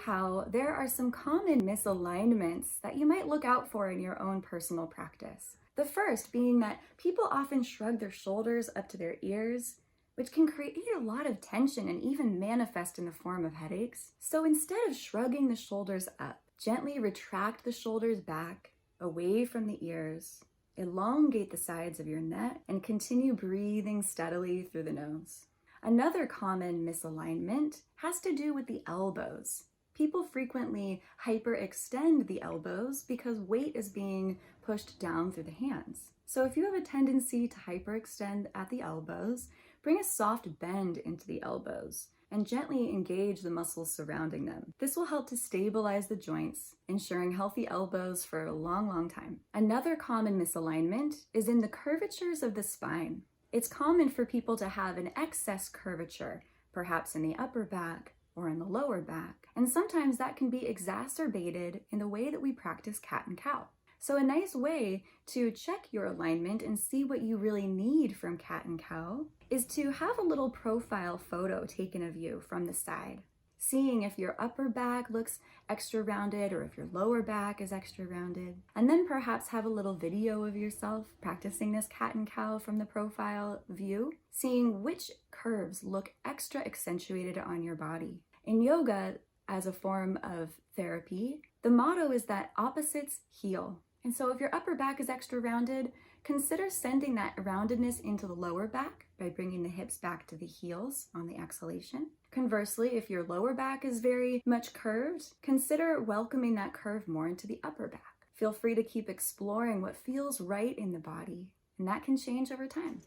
WikiHow, there are some common misalignments that you might look out for in your own personal practice. The first being that people often shrug their shoulders up to their ears, which can create a lot of tension and even manifest in the form of headaches. So instead of shrugging the shoulders up, gently retract the shoulders back, away from the ears, elongate the sides of your neck, and continue breathing steadily through the nose. Another common misalignment has to do with the elbows. People frequently hyperextend the elbows because weight is being pushed down through the hands. So if you have a tendency to hyperextend at the elbows, bring a soft bend into the elbows and gently engage the muscles surrounding them. This will help to stabilize the joints, ensuring healthy elbows for a long, long time. Another common misalignment is in the curvatures of the spine. It's common for people to have an excess curvature, perhaps in the upper back or in the lower back, and sometimes that can be exacerbated in the way that we practice cat and cow. So a nice way to check your alignment and see what you really need from cat and cow is to have a little profile photo taken of you from the side, seeing if your upper back looks extra rounded or if your lower back is extra rounded. And then perhaps have a little video of yourself practicing this cat and cow from the profile view, seeing which curves look extra accentuated on your body. In yoga, as a form of therapy, the motto is that opposites heal. And so if your upper back is extra rounded, consider sending that roundedness into the lower back by bringing the hips back to the heels on the exhalation. Conversely, if your lower back is very much curved, consider welcoming that curve more into the upper back. Feel free to keep exploring what feels right in the body, and that can change over time.